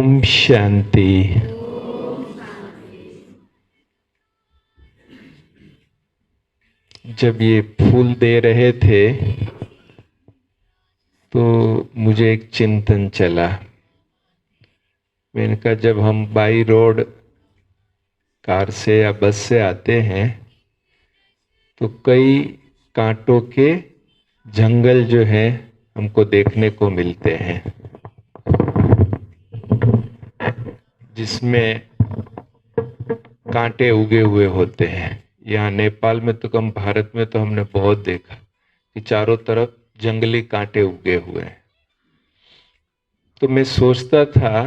ओम शांति। जब ये फूल दे रहे थे तो मुझे एक चिंतन चला। मैंने कहा जब हम बाई रोड कार से या बस से आते हैं तो कई कांटों के जंगल जो है हमको देखने को मिलते हैं, जिसमें कांटे उगे हुए होते हैं। यहाँ नेपाल में तो कम, भारत में तो हमने बहुत देखा कि चारों तरफ जंगली कांटे उगे हुए हैं। तो मैं सोचता था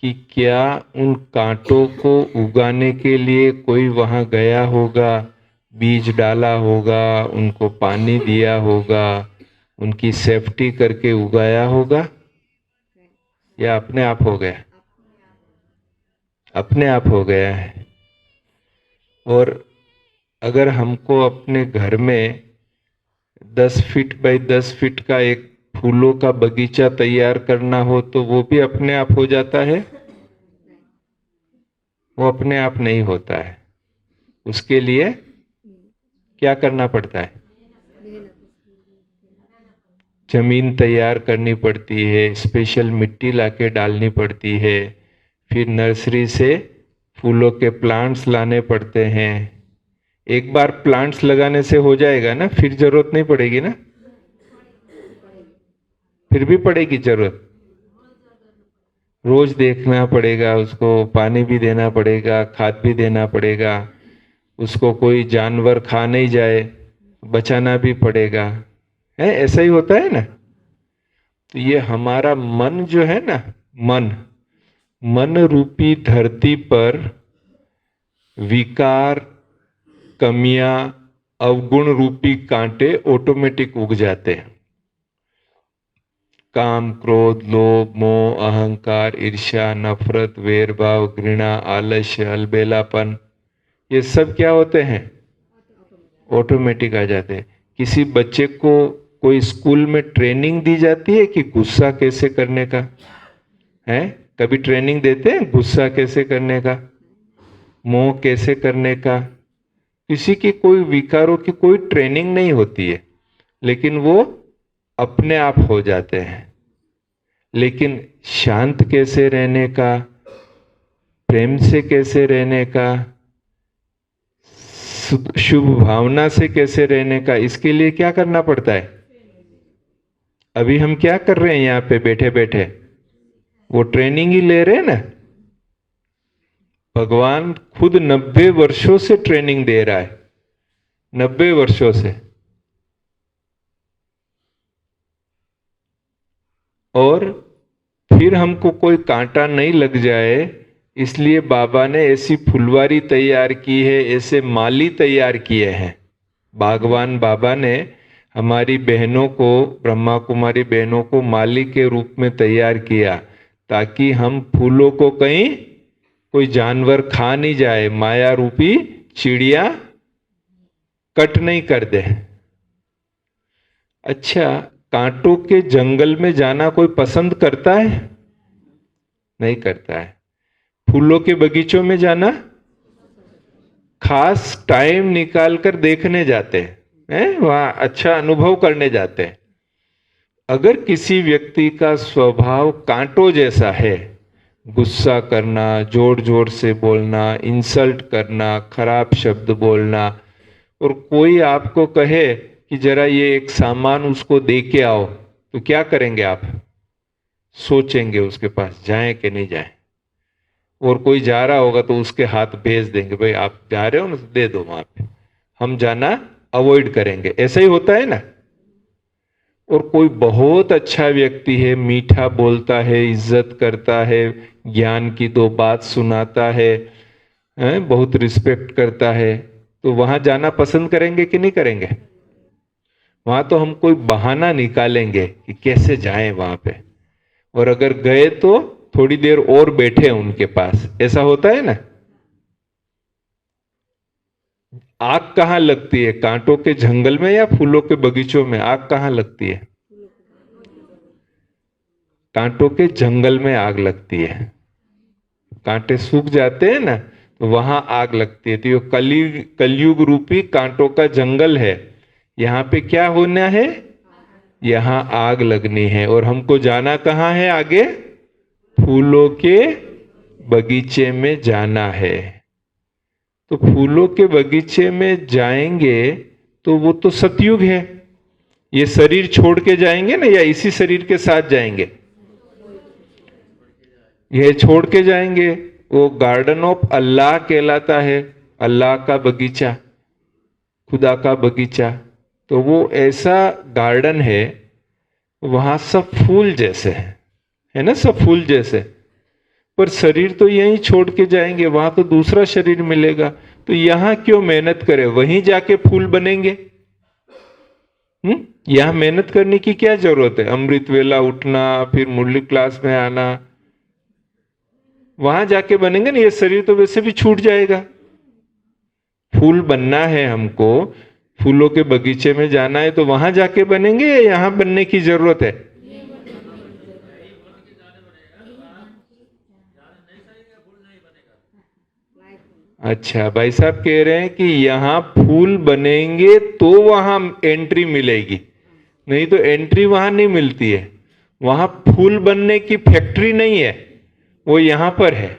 कि क्या उन कांटों को उगाने के लिए कोई वहां गया होगा, बीज डाला होगा, उनको पानी दिया होगा, उनकी सेफ्टी करके उगाया होगा, या अपने आप हो गया? अपने आप हो गया है। और अगर हमको अपने घर में 10 फीट बाई 10 फीट का एक फूलों का बगीचा तैयार करना हो तो वो भी अपने आप हो जाता है? वो अपने आप नहीं होता है। उसके लिए क्या करना पड़ता है? जमीन तैयार करनी पड़ती है, स्पेशल मिट्टी लाके डालनी पड़ती है, फिर नर्सरी से फूलों के प्लांट्स लाने पड़ते हैं। एक बार प्लांट्स लगाने से हो जाएगा ना? फिर जरूरत नहीं पड़ेगी ना? फिर भी पड़ेगी जरूरत। रोज देखना पड़ेगा, उसको पानी भी देना पड़ेगा, खाद भी देना पड़ेगा, उसको कोई जानवर खा नहीं जाए बचाना भी पड़ेगा, है? ऐसा ही होता है ना? तो ये हमारा मन जो है ना, मन रूपी धरती पर विकार, कमियां, अवगुण रूपी कांटे ऑटोमेटिक उग जाते हैं। काम, क्रोध, लोभ, मोह, अहंकार, ईर्ष्या, नफरत, वैर भाव, घृणा, आलस्य, अलबेलापन, ये सब क्या होते हैं? ऑटोमेटिक आ जाते हैं। किसी बच्चे को कोई स्कूल में ट्रेनिंग दी जाती है कि गुस्सा कैसे करने का है? कभी ट्रेनिंग देते हैं गुस्सा कैसे करने का, मोह कैसे करने का? किसी की कोई विकारों की कोई ट्रेनिंग नहीं होती है, लेकिन वो अपने आप हो जाते हैं। लेकिन शांत कैसे रहने का, प्रेम से कैसे रहने का, शुभ भावना से कैसे रहने का, इसके लिए क्या करना पड़ता है? अभी हम क्या कर रहे हैं यहां पे बैठे बैठे? वो ट्रेनिंग ही ले रहे हैं ना। भगवान खुद 90 वर्षों से ट्रेनिंग दे रहा है, 90 वर्षों से। और फिर हमको कोई कांटा नहीं लग जाए, इसलिए बाबा ने ऐसी फुलवारी तैयार की है, ऐसे माली तैयार किए हैं। बागवान बाबा ने हमारी बहनों को, ब्रह्मा कुमारी बहनों को माली के रूप में तैयार किया, ताकि हम फूलों को कहीं कोई जानवर खा नहीं जाए, माया रूपी चिड़िया कट नहीं कर दे। अच्छा, कांटों के जंगल में जाना कोई पसंद करता है? नहीं करता है। फूलों के बगीचों में जाना खास टाइम निकाल कर देखने जाते हैं, वहां अच्छा अनुभव करने जाते हैं। अगर किसी व्यक्ति का स्वभाव कांटों जैसा है, गुस्सा करना, जोर जोर से बोलना, इंसल्ट करना, खराब शब्द बोलना, और कोई आपको कहे कि जरा ये एक सामान उसको दे के आओ, तो क्या करेंगे आप? सोचेंगे उसके पास जाएं कि नहीं जाएं। और कोई जा रहा होगा तो उसके हाथ भेज देंगे, भाई आप जा रहे हो ना, दे दो वहां पे। हम जाना अवॉइड करेंगे। ऐसा ही होता है ना? और कोई बहुत अच्छा व्यक्ति है, मीठा बोलता है, इज्जत करता है, ज्ञान की दो बात सुनाता है, बहुत रिस्पेक्ट करता है, तो वहां जाना पसंद करेंगे कि नहीं करेंगे? वहां तो हम कोई बहाना निकालेंगे कि कैसे जाएं वहां पे। और अगर गए तो थोड़ी देर और बैठे उनके पास। ऐसा होता है ना? आग कहां लगती है, कांटों के जंगल में या फूलों के बगीचों में? आग कहां लगती है? कांटों के जंगल में आग लगती है। कांटे सूख जाते हैं ना, तो वहां आग लगती है। तो ये कलयुग रूपी कांटों का जंगल है। यहाँ पे क्या होना है? यहाँ आग लगनी है। और हमको जाना कहाँ है आगे? फूलों के बगीचे में जाना है। तो फूलों के बगीचे में जाएंगे तो वो तो सतयुग है। ये शरीर छोड़ के जाएंगे ना, या इसी शरीर के साथ जाएंगे? ये छोड़ के जाएंगे। वो गार्डन ऑफ अल्लाह कहलाता है, अल्लाह का बगीचा, खुदा का बगीचा। तो वो ऐसा गार्डन है, वहां सब फूल जैसे हैं, है ना, सब फूल जैसे। पर शरीर तो यहीं छोड़ के जाएंगे, वहां तो दूसरा शरीर मिलेगा। तो यहां क्यों मेहनत करें, वहीं जाके फूल बनेंगे। यहां मेहनत करने की क्या जरूरत है? अमृत वेला उठना, फिर मुरली क्लास में आना, वहां जाके बनेंगे ना। ये शरीर तो वैसे भी छूट जाएगा। फूल बनना है हमको, फूलों के बगीचे में जाना है, तो वहां जाके बनेंगे या यहां बनने की जरूरत है? अच्छा, भाई साहब कह रहे हैं कि यहां फूल बनेंगे तो वहां एंट्री मिलेगी, नहीं तो एंट्री वहां नहीं मिलती है। वहां फूल बनने की फैक्ट्री नहीं है, वो यहां पर है।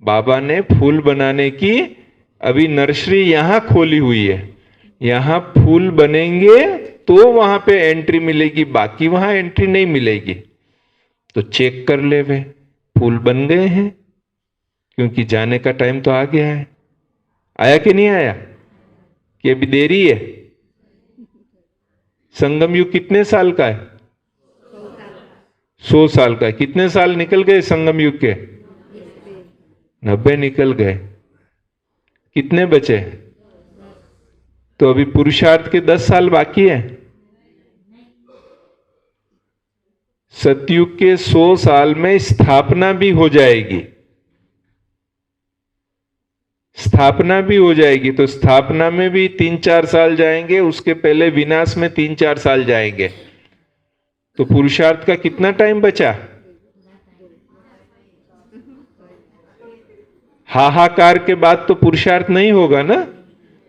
बाबा ने फूल बनाने की अभी नर्सरी यहां खोली हुई है। यहां फूल बनेंगे तो वहां पे एंट्री मिलेगी, बाकी वहां एंट्री नहीं मिलेगी। तो चेक कर ले वे, फूल बन गए हैं, क्योंकि जाने का टाइम तो आ गया है। आया कि नहीं आया, कि अभी देरी है? संगम युग कितने साल का है? 100 साल का है। कितने साल निकल गए संगम युग के? 90 निकल गए। कितने बचे? तो अभी पुरुषार्थ के 10 साल बाकी है। सतयुग के 100 साल में स्थापना भी हो जाएगी। स्थापना भी हो जाएगी, तो स्थापना में भी 3-4 साल जाएंगे, उसके पहले विनाश में 3-4 साल जाएंगे। तो पुरुषार्थ का कितना टाइम बचा? हाहाकार के बाद तो पुरुषार्थ नहीं होगा ना।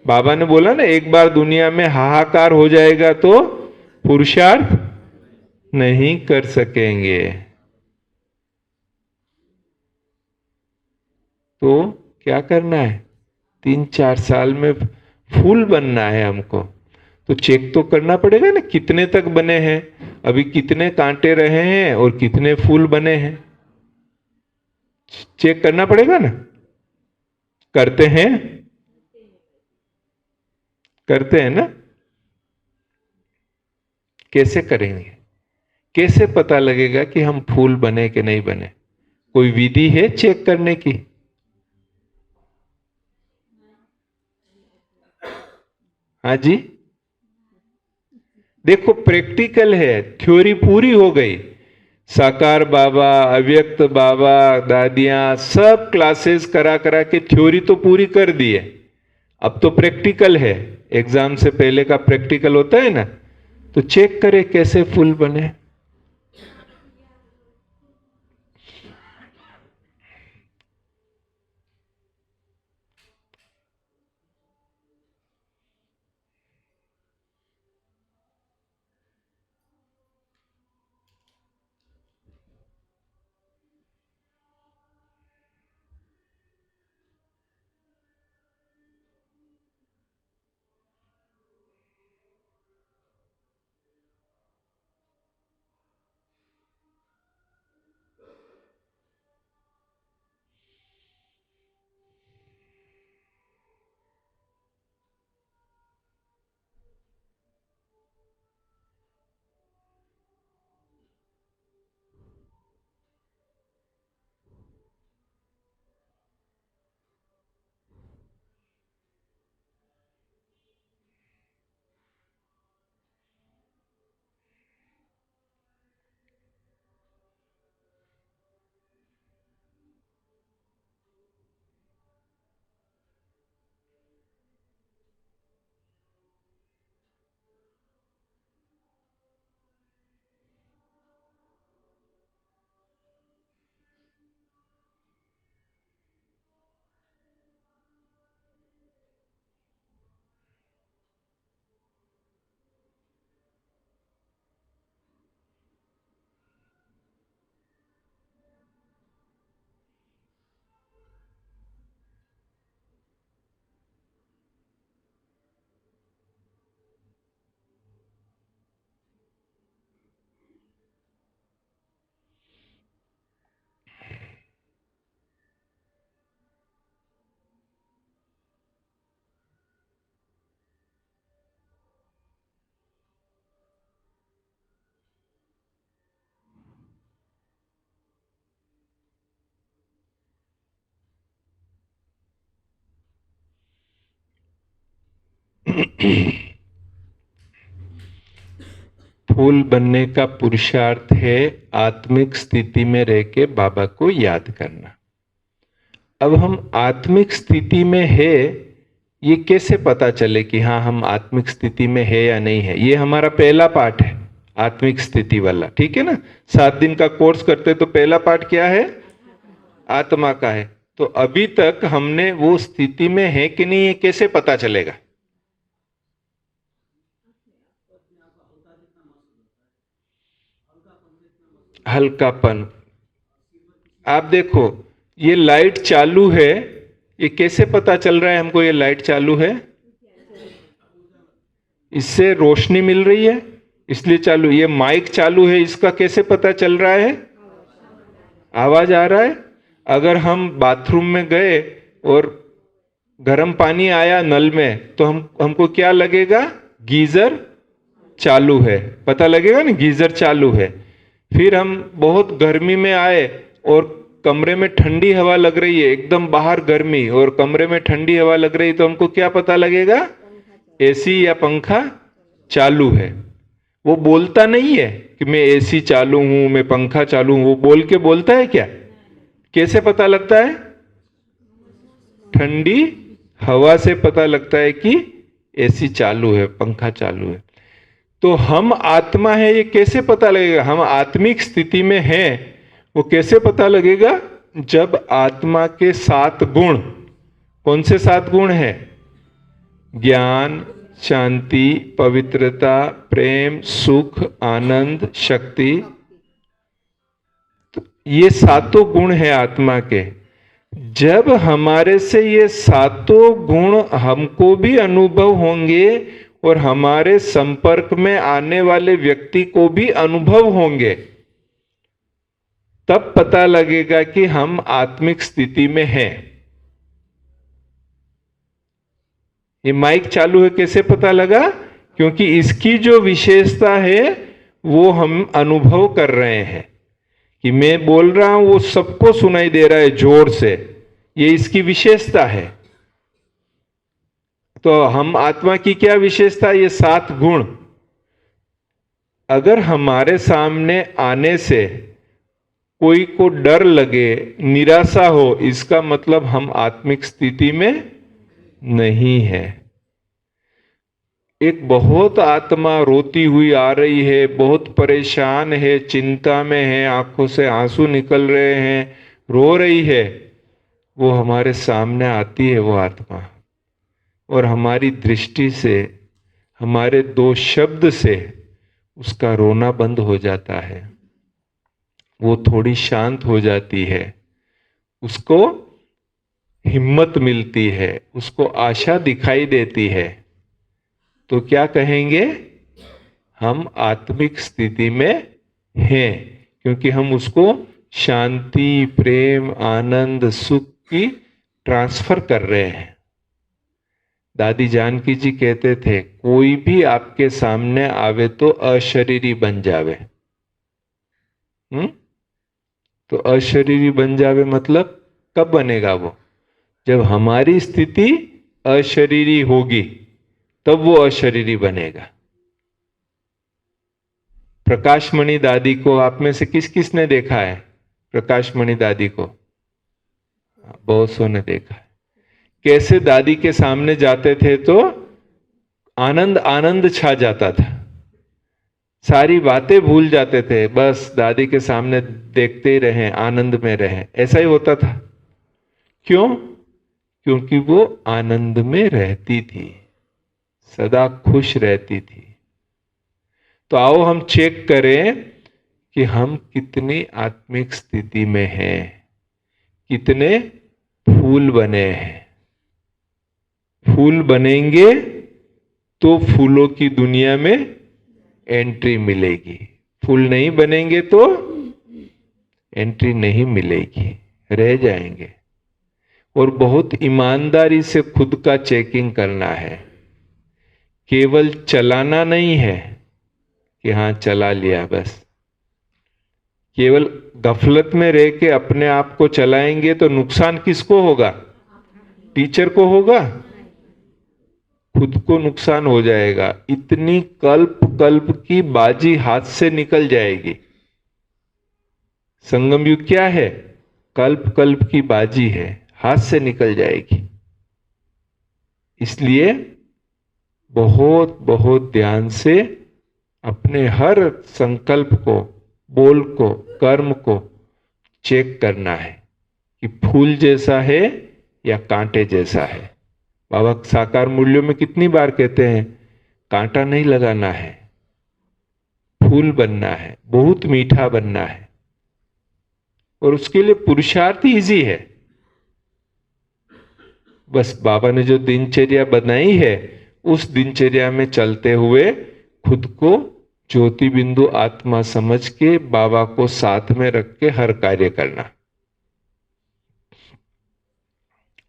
बाबा ने बोला ना, एक बार दुनिया में हाहाकार हो जाएगा तो पुरुषार्थ नहीं कर सकेंगे। तो क्या करना है? 3-4 साल में फूल बनना है हमको। तो चेक तो करना पड़ेगा ना, कितने तक बने हैं, अभी कितने कांटे रहे हैं और कितने फूल बने हैं। चेक करना पड़ेगा ना। करते हैं? करते हैं ना। कैसे करेंगे? कैसे पता लगेगा कि हम फूल बने कि नहीं बने? कोई विधि है चेक करने की? हाँ जी, देखो प्रैक्टिकल है, थ्योरी पूरी हो गई। साकार बाबा, अव्यक्त बाबा, दादियां सब क्लासेस करा करा के थ्योरी तो पूरी कर दी है। अब तो प्रैक्टिकल है। एग्जाम से पहले का प्रैक्टिकल होता है ना, तो चेक करें कैसे फूल बने। फूल बनने का पुरुषार्थ है आत्मिक स्थिति में रह के बाबा को याद करना। अब हम आत्मिक स्थिति में है, ये कैसे पता चले कि हाँ हम आत्मिक स्थिति में है या नहीं है? ये हमारा पहला पाठ है, आत्मिक स्थिति वाला, ठीक है ना। 7 दिन का कोर्स करते तो पहला पाठ क्या है? आत्मा का है। तो अभी तक हमने वो स्थिति में है कि नहीं, ये कैसे पता चलेगा? हल्कापन। आप देखो ये लाइट चालू है, ये कैसे पता चल रहा है हमको ये लाइट चालू है? इससे रोशनी मिल रही है इसलिए चालू। ये माइक चालू है, इसका कैसे पता चल रहा है? आवाज आ रहा है। अगर हम बाथरूम में गए और गर्म पानी आया नल में तो हमको क्या लगेगा? गीजर चालू है, पता लगेगा ना गीजर चालू है। फिर हम बहुत गर्मी में आए और कमरे में ठंडी हवा लग रही है, एकदम बाहर गर्मी और कमरे में ठंडी हवा लग रही है, तो हमको क्या पता लगेगा? एसी या पंखा चालू है। वो बोलता नहीं है कि मैं एसी चालू हूं, मैं पंखा चालू हूं, वो बोल के बोलता है क्या? कैसे पता लगता है? ठंडी हवा से पता लगता है कि एसी चालू है, पंखा चालू है। तो हम आत्मा है, ये कैसे पता लगेगा? हम आत्मिक स्थिति में हैं, वो कैसे पता लगेगा? जब आत्मा के 7 गुण, कौन से 7 गुण हैं? ज्ञान, शांति, पवित्रता, प्रेम, सुख, आनंद, शक्ति, तो ये 7 गुण हैं आत्मा के। जब हमारे से ये 7 गुण हमको भी अनुभव होंगे और हमारे संपर्क में आने वाले व्यक्ति को भी अनुभव होंगे, तब पता लगेगा कि हम आत्मिक स्थिति में हैं। ये माइक चालू है कैसे पता लगा? क्योंकि इसकी जो विशेषता है वो हम अनुभव कर रहे हैं कि मैं बोल रहा हूं, वो सबको सुनाई दे रहा है जोर से, ये इसकी विशेषता है। तो हम आत्मा की क्या विशेषता? ये 7 गुण। अगर हमारे सामने आने से कोई को डर लगे, निराशा हो, इसका मतलब हम आत्मिक स्थिति में नहीं है। एक बहुत आत्मा रोती हुई आ रही है, बहुत परेशान है, चिंता में है, आंखों से आंसू निकल रहे हैं, रो रही है, वो हमारे सामने आती है वो आत्मा, और हमारी दृष्टि से, हमारे 2 शब्द से उसका रोना बंद हो जाता है, वो थोड़ी शांत हो जाती है, उसको हिम्मत मिलती है, उसको आशा दिखाई देती है। तो क्या कहेंगे? हम आत्मिक स्थिति में हैं, क्योंकि हम उसको शांति, प्रेम, आनंद, सुख की ट्रांसफर कर रहे हैं। दादी जानकी जी कहते थे, कोई भी आपके सामने आवे तो अशरीरी बन जावे। तो अशरीरी बन जावे मतलब कब बनेगा वो? जब हमारी स्थिति अशरीरी होगी तब वो अशरीरी बनेगा। प्रकाशमणि दादी को आप में से किस किस ने देखा है? प्रकाशमणि दादी को बहुत सौ ने देखा है। कैसे दादी के सामने जाते थे तो आनंद आनंद छा जाता था, सारी बातें भूल जाते थे, बस दादी के सामने देखते ही रहें, आनंद में रहें, ऐसा ही होता था। क्यों? क्योंकि वो आनंद में रहती थी, सदा खुश रहती थी। तो आओ हम चेक करें कि हम कितनी आत्मिक स्थिति में हैं, कितने फूल बने हैं। फूल बनेंगे तो फूलों की दुनिया में एंट्री मिलेगी, फूल नहीं बनेंगे तो एंट्री नहीं मिलेगी, रह जाएंगे। और बहुत ईमानदारी से खुद का चेकिंग करना है, केवल चलाना नहीं है कि हाँ चला लिया बस। केवल गफलत में रह के अपने आप को चलाएंगे तो नुकसान किसको होगा? टीचर को होगा? खुद को नुकसान हो जाएगा, इतनी कल्प कल्प की बाजी हाथ से निकल जाएगी। संगम युग क्या है? कल्प कल्प की बाजी है, हाथ से निकल जाएगी। इसलिए बहुत बहुत ध्यान से अपने हर संकल्प को, बोल को, कर्म को चेक करना है कि फूल जैसा है या कांटे जैसा है। बाबा साकार मूल्यों में कितनी बार कहते हैं, कांटा नहीं लगाना है, फूल बनना है, बहुत मीठा बनना है। और उसके लिए पुरुषार्थ इजी है। बस बाबा ने जो दिनचर्या बनाई है, उस दिनचर्या में चलते हुए खुद को ज्योति बिंदु आत्मा समझ के बाबा को साथ में रख के हर कार्य करना।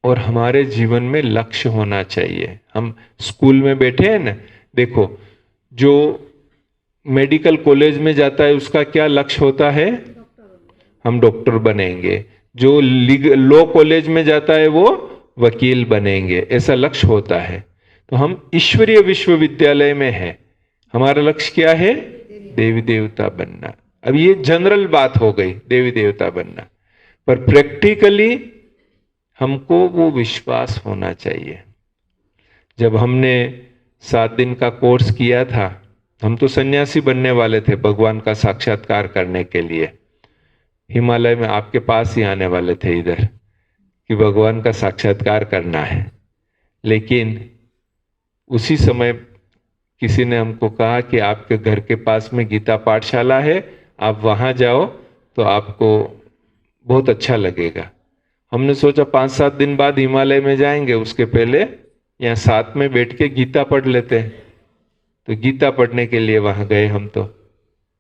और हमारे जीवन में लक्ष्य होना चाहिए। हम स्कूल में बैठे हैं ना, देखो जो मेडिकल कॉलेज में जाता है उसका क्या लक्ष्य होता है? हम डॉक्टर बनेंगे। जो लॉ कॉलेज में जाता है वो वकील बनेंगे, ऐसा लक्ष्य होता है। तो हम ईश्वरीय विश्वविद्यालय में हैं, हमारा लक्ष्य क्या है? देवी देवता बनना। अब ये जनरल बात हो गई, देवी देवता बनना, पर प्रैक्टिकली हमको वो विश्वास होना चाहिए। जब हमने 7 दिन का कोर्स किया था, हम तो सन्यासी बनने वाले थे भगवान का साक्षात्कार करने के लिए। हिमालय में आपके पास ही आने वाले थे इधर कि भगवान का साक्षात्कार करना है। लेकिन उसी समय किसी ने हमको कहा कि आपके घर के पास में गीता पाठशाला है, आप वहां जाओ तो आपको बहुत अच्छा लगेगा। हमने सोचा 5-7 दिन बाद हिमालय में जाएंगे, उसके पहले यहाँ साथ में बैठ के गीता पढ़ लेते हैं। तो गीता पढ़ने के लिए वहां गए हम। तो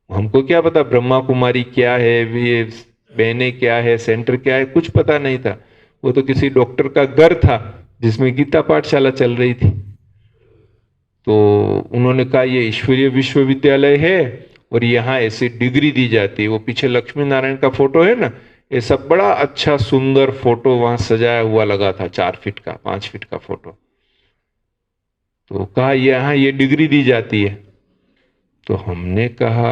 हमको क्या पता ब्रह्मा कुमारी क्या है, ये बहने क्या है, सेंटर क्या है, कुछ पता नहीं था। वो तो किसी डॉक्टर का घर था जिसमें गीता पाठशाला चल रही थी। तो उन्होंने कहा ये ईश्वरीय विश्वविद्यालय है और यहाँ ऐसी डिग्री दी जाती है। वो पीछे लक्ष्मी नारायण का फोटो है ना, ये सब बड़ा अच्छा सुंदर फोटो वहां सजाया हुआ लगा था, 4 फीट का 5 फीट का फोटो। तो कहा यहाँ ये डिग्री दी जाती है। तो हमने कहा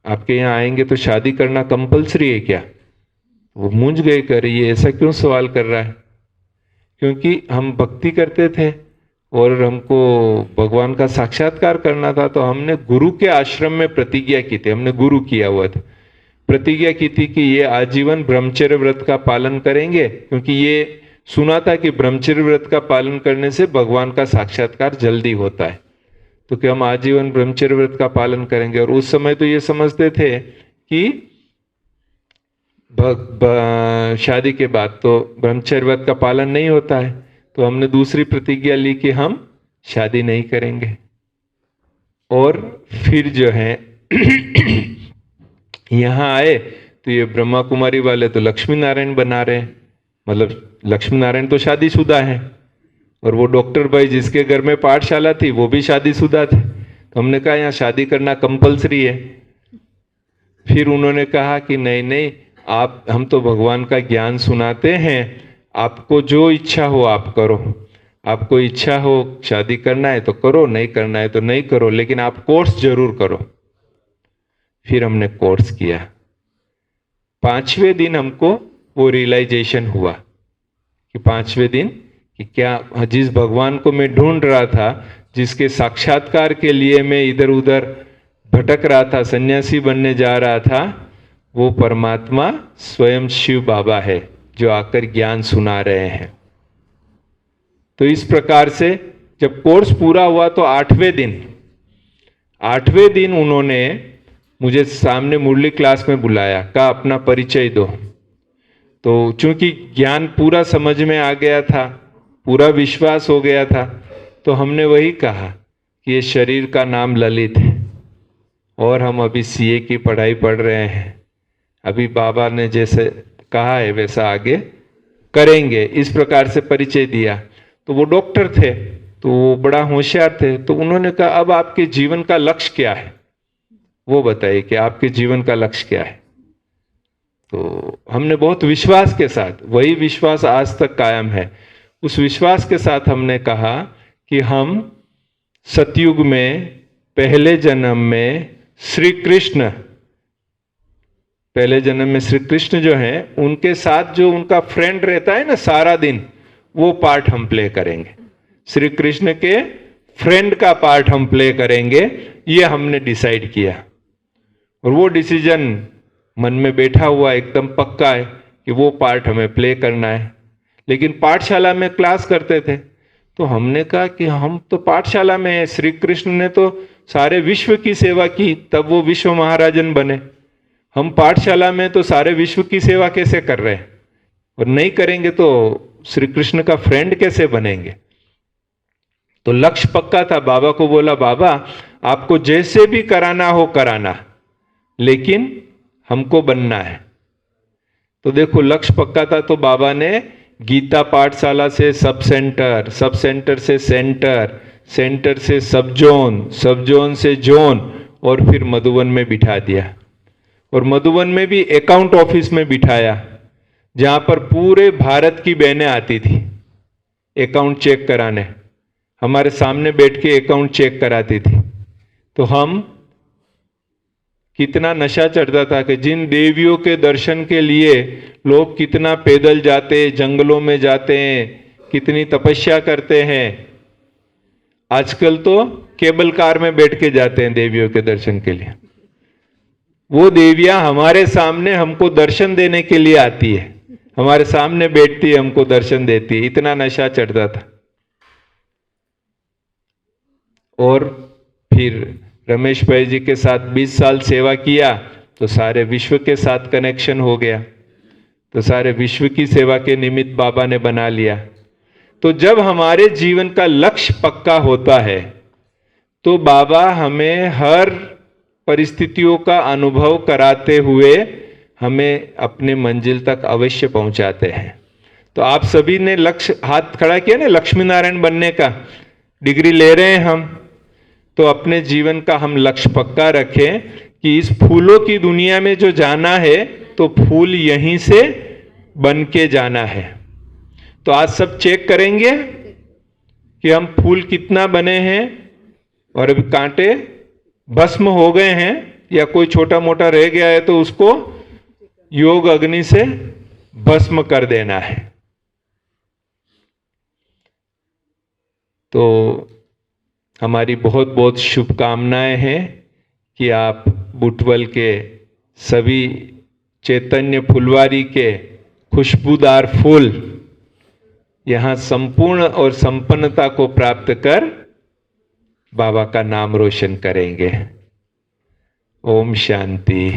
आपके यहाँ आएंगे तो शादी करना कंपलसरी है क्या? वो मूंझ गए, कर ये ऐसा क्यों सवाल कर रहा है? क्योंकि हम भक्ति करते थे और हमको भगवान का साक्षात्कार करना था। तो हमने गुरु के आश्रम में प्रतिज्ञा की थी, हमने गुरु किया हुआ था, प्रतिज्ञा की थी कि ये आजीवन ब्रह्मचर्य व्रत का पालन करेंगे, क्योंकि ये सुना था कि ब्रह्मचर्य व्रत का पालन करने से भगवान का साक्षात्कार जल्दी होता है। तो कि हम आजीवन ब्रह्मचर्य व्रत का पालन करेंगे। और उस समय तो ये समझते थे कि शादी के बाद तो ब्रह्मचर्य व्रत का पालन नहीं होता है। तो हमने दूसरी प्रतिज्ञा ली कि हम शादी नहीं करेंगे। और फिर जो है यहाँ आए तो ये ब्रह्मा कुमारी वाले तो लक्ष्मी नारायण बना रहे हैं, मतलब लक्ष्मी नारायण तो शादीशुदा है, और वो डॉक्टर भाई जिसके घर में पाठशाला थी वो भी शादीशुदा थे। तो हमने कहा यहाँ शादी करना कंपलसरी है। फिर उन्होंने कहा कि नहीं नहीं, आप हम तो भगवान का ज्ञान सुनाते हैं, आपको जो इच्छा हो आप करो। आपको इच्छा हो शादी करना है तो करो, नहीं करना है तो नहीं करो, लेकिन आप कोर्स जरूर करो। फिर हमने कोर्स किया। 5वें दिन हमको वो रियलाइजेशन हुआ कि 5वें दिन कि क्या जिस भगवान को मैं ढूंढ रहा था, जिसके साक्षात्कार के लिए मैं इधर उधर भटक रहा था, सन्यासी बनने जा रहा था, वो परमात्मा स्वयं शिव बाबा है जो आकर ज्ञान सुना रहे हैं। तो इस प्रकार से जब कोर्स पूरा हुआ तो 8वें दिन उन्होंने मुझे सामने मुरली क्लास में बुलाया, कहा अपना परिचय दो। तो चूंकि ज्ञान पूरा समझ में आ गया था, पूरा विश्वास हो गया था, तो हमने वही कहा कि ये शरीर का नाम ललित है और हम अभी सीए की पढ़ाई पढ़ रहे हैं। अभी बाबा ने जैसे कहा है वैसा आगे करेंगे, इस प्रकार से परिचय दिया। तो वो डॉक्टर थे, तो वो बड़ा होशियार थे। तो उन्होंने कहा अब आपके जीवन का लक्ष्य क्या है, वो बताइए कि आपके जीवन का लक्ष्य क्या है। तो हमने बहुत विश्वास के साथ, वही विश्वास आज तक कायम है, उस विश्वास के साथ हमने कहा कि हम सतयुग में पहले जन्म में श्री कृष्ण, पहले जन्म में श्री कृष्ण जो है उनके साथ जो उनका फ्रेंड रहता है ना सारा दिन, वो पार्ट हम प्ले करेंगे। श्री कृष्ण के फ्रेंड का पार्ट हम प्ले करेंगे, ये हमने डिसाइड किया। और वो डिसीजन मन में बैठा हुआ एकदम पक्का है कि वो पार्ट हमें प्ले करना है। लेकिन पाठशाला में क्लास करते थे तो हमने कहा कि हम तो पाठशाला में हैं, श्री कृष्ण ने तो सारे विश्व की सेवा की, तब वो विश्व महाराजन बने। हम पाठशाला में तो सारे विश्व की सेवा कैसे कर रहे हैं, और नहीं करेंगे तो श्री कृष्ण का फ्रेंड कैसे बनेंगे। तो लक्ष्य पक्का था। बाबा को बोला, बाबा आपको जैसे भी कराना हो कराना, लेकिन हमको बनना है। तो देखो लक्ष्य पक्का था। तो बाबा ने गीता पाठशाला से सब सेंटर, सब सेंटर से सेंटर, सेंटर से सब जोन, सब जोन से जोन, और फिर मधुबन में बिठा दिया। और मधुबन में भी अकाउंट ऑफिस में बिठाया, जहां पर पूरे भारत की बहनें आती थी अकाउंट चेक कराने। हमारे सामने बैठ के अकाउंट चेक कराती थी। तो हम कितना नशा चढ़ता था कि जिन देवियों के दर्शन के लिए लोग कितना पैदल जाते, जंगलों में जाते हैं, कितनी तपस्या करते हैं, आजकल तो केबल कार में बैठ के जाते हैं देवियों के दर्शन के लिए। वो देवियां हमारे सामने हमको दर्शन देने के लिए आती है, हमारे सामने बैठती है, हमको दर्शन देती है। इतना नशा चढ़ता था। और फिर रमेश भाई जी के साथ 20 साल सेवा किया तो सारे विश्व के साथ कनेक्शन हो गया। तो सारे विश्व की सेवा के निमित्त बाबा ने बना लिया। तो जब हमारे जीवन का लक्ष्य पक्का होता है तो बाबा हमें हर परिस्थितियों का अनुभव कराते हुए हमें अपने मंजिल तक अवश्य पहुंचाते हैं। तो आप सभी ने लक्ष्य, हाथ खड़ा किया ना, लक्ष्मी नारायण बनने का डिग्री ले रहे हैं हम, तो अपने जीवन का हम लक्ष्य पक्का रखें कि इस फूलों की दुनिया में जो जाना है तो फूल यहीं से बन के जाना है। तो आज सब चेक करेंगे कि हम फूल कितना बने हैं, और अभी कांटे भस्म हो गए हैं या कोई छोटा मोटा रह गया है तो उसको योग अग्नि से भस्म कर देना है। तो हमारी बहुत बहुत शुभकामनाएं हैं कि आप बुटवल के सभी चैतन्य फुलवारी के खुशबूदार फूल यहाँ संपूर्ण और संपन्नता को प्राप्त कर बाबा का नाम रोशन करेंगे। ओम शांति।